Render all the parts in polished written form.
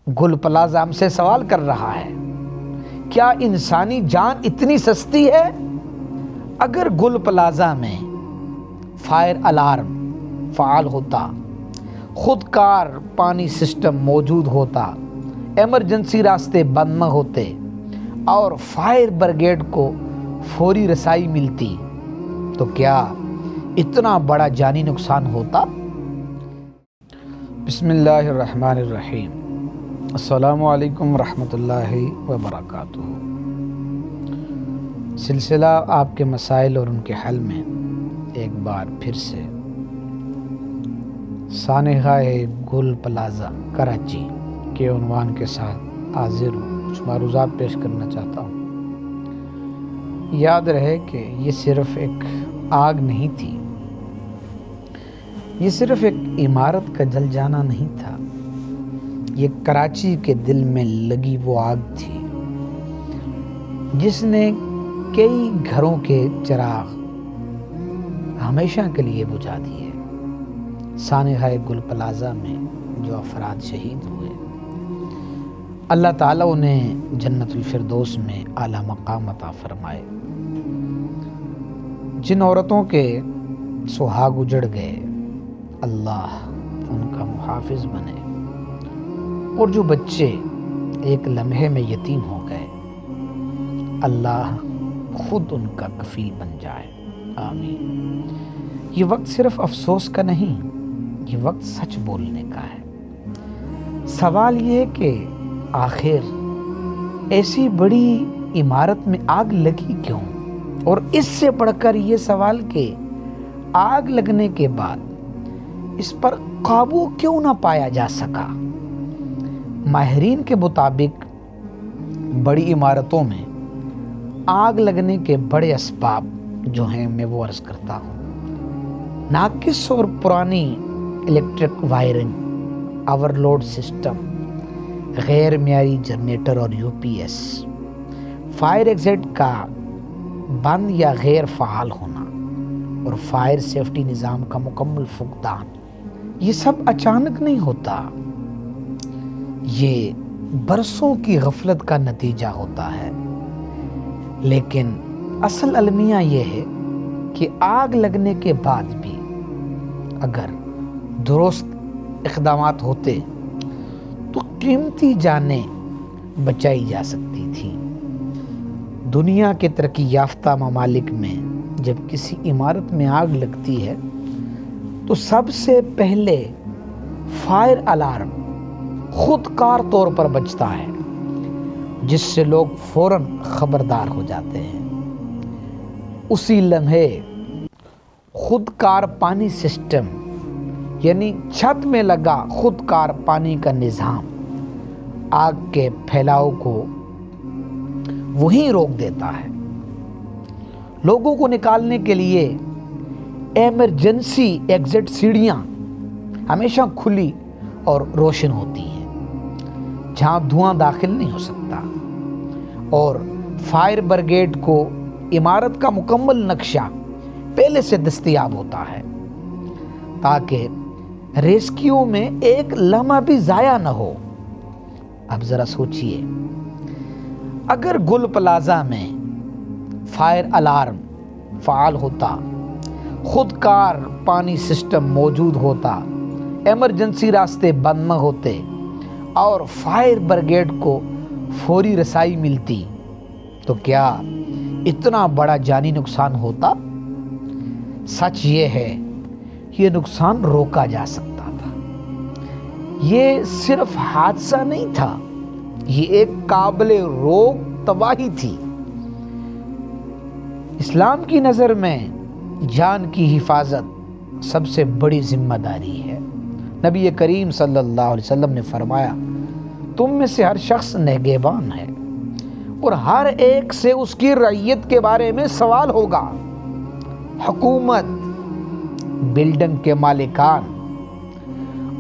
گل plaza ہم سے سوال کر رہا ہے، کیا انسانی جان اتنی سستی ہے؟ اگر گل پلازا میں فائر الارم فعال ہوتا، خود کار پانی سسٹم موجود ہوتا، ایمرجنسی راستے بند نہ ہوتے اور فائر بریگیڈ کو فوری رسائی ملتی، تو کیا اتنا بڑا جانی نقصان ہوتا؟ بسم اللہ الرحمن الرحیم۔ السلام علیکم ورحمۃ اللہ وبرکاتہ۔ سلسلہ آپ کے مسائل اور ان کے حل میں ایک بار پھر سے سانحہ گل پلازا کراچی کے عنوان کے ساتھ حاضر ہوں، کچھ معروضات پیش کرنا چاہتا ہوں۔ یاد رہے کہ یہ صرف ایک آگ نہیں تھی، یہ صرف ایک عمارت کا جل جانا نہیں تھا، یہ کراچی کے دل میں لگی وہ آگ تھی جس نے کئی گھروں کے چراغ ہمیشہ کے لیے بجھا دیے۔ سانحہ گل پلازا میں جو افراد شہید ہوئے، اللہ تعالیٰ انہیں جنت الفردوس میں اعلیٰ مقام عطا فرمائے۔ جن عورتوں کے سہاگ اجڑ گئے، اللہ ان کا محافظ بنے، اور جو بچے ایک لمحے میں یتیم ہو گئے، اللہ خود ان کا کفیل بن جائے، آمین۔ یہ وقت صرف افسوس کا نہیں، یہ وقت سچ بولنے کا ہے۔ سوال یہ کہ آخر ایسی بڑی عمارت میں آگ لگی کیوں؟ اور اس سے بڑھ کر یہ سوال کہ آگ لگنے کے بعد اس پر قابو کیوں نہ پایا جا سکا؟ ماہرین کے مطابق بڑی عمارتوں میں آگ لگنے کے بڑے اسباب جو ہیں میں وہ عرض کرتا ہوں۔ ناقص اور پرانی الیکٹرک وائرنگ، اوورلوڈ سسٹم، غیر معیاری جنریٹر اور UPS، فائر ایگزٹ کا بند یا غیر فعال ہونا، اور فائر سیفٹی نظام کا مکمل فقدان، یہ سب اچانک نہیں ہوتا، یہ برسوں کی غفلت کا نتیجہ ہوتا ہے۔ لیکن اصل المیہ یہ ہے کہ آگ لگنے کے بعد بھی اگر درست اقدامات ہوتے تو قیمتی جانیں بچائی جا سکتی تھیں۔ دنیا کے ترقی یافتہ ممالک میں جب کسی عمارت میں آگ لگتی ہے تو سب سے پہلے فائر الارم خود کار طور پر بجتا ہے، جس سے لوگ فوراً خبردار ہو جاتے ہیں۔ اسی لمحے خود کار پانی سسٹم، یعنی چھت میں لگا خود کار پانی کا نظام، آگ کے پھیلاؤ کو وہیں روک دیتا ہے۔ لوگوں کو نکالنے کے لیے ایمرجنسی ایگزٹ سیڑھیاں ہمیشہ کھلی اور روشن ہوتی ہیں، جہاں دھواں داخل نہیں ہو سکتا، اور فائر بریگیڈ کو عمارت کا مکمل نقشہ پہلے سے دستیاب ہوتا ہے تاکہ ریسکیو میں ایک لمحہ بھی ضائع نہ ہو۔ اب ذرا سوچئے، اگر گل پلازا میں فائر الارم فعال ہوتا، خود کار پانی سسٹم موجود ہوتا، ایمرجنسی راستے بند نہ ہوتے اور فائر بریگیڈ کو فوری رسائی ملتی، تو کیا اتنا بڑا جانی نقصان ہوتا؟ سچ یہ ہے، یہ نقصان روکا جا سکتا تھا۔ یہ صرف حادثہ نہیں تھا، یہ ایک قابل روک تباہی تھی۔ اسلام کی نظر میں جان کی حفاظت سب سے بڑی ذمہ داری ہے۔ نبی کریم صلی اللہ علیہ وسلم نے فرمایا، تم میں سے ہر شخص نگہبان ہے اور ہر ایک سے اس کی رعیت کے بارے میں سوال ہوگا۔ حکومت، بلڈنگ کے مالکان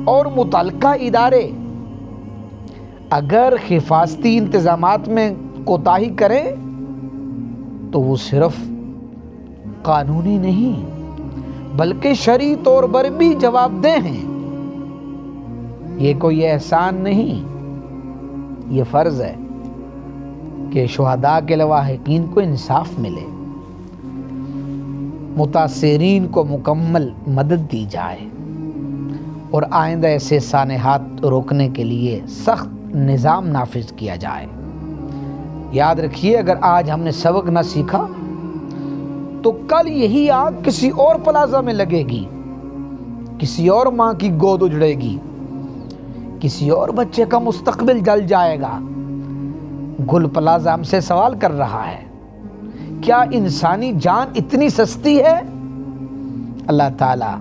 اور متعلقہ ادارے اگر حفاظتی انتظامات میں کوتاہی کریں تو وہ صرف قانونی نہیں بلکہ شرعی طور پر بھی جواب دہ ہیں۔ یہ کوئی احسان نہیں یہ فرض ہے کہ شہداء کے لواحقین کو انصاف ملے، متاثرین کو مکمل مدد دی جائے اور آئندہ ایسے سانحات روکنے کے لیے سخت نظام نافذ کیا جائے۔ یاد رکھیے، اگر آج ہم نے سبق نہ سیکھا تو کل یہی آگ کسی اور پلازہ میں لگے گی، کسی اور ماں کی گود اجڑے گی، کسی اور بچے کا مستقبل جل جائے گا۔ گل پلازہ ہم سے سوال کر رہا ہے، کیا انسانی جان اتنی سستی ہے؟ اللہ تعالی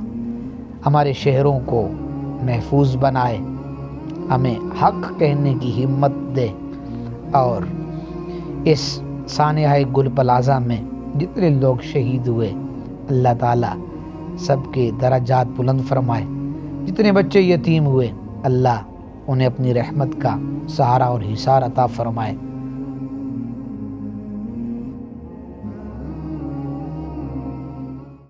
ہمارے شہروں کو محفوظ بنائے، ہمیں حق کہنے کی ہمت دے، اور اس سانحہ گل پلازہ میں جتنے لوگ شہید ہوئے اللہ تعالی سب کے درجات بلند فرمائے، جتنے بچے یتیم ہوئے اللہ انہیں اپنی رحمت کا سہارا اور حصار عطا فرمائے۔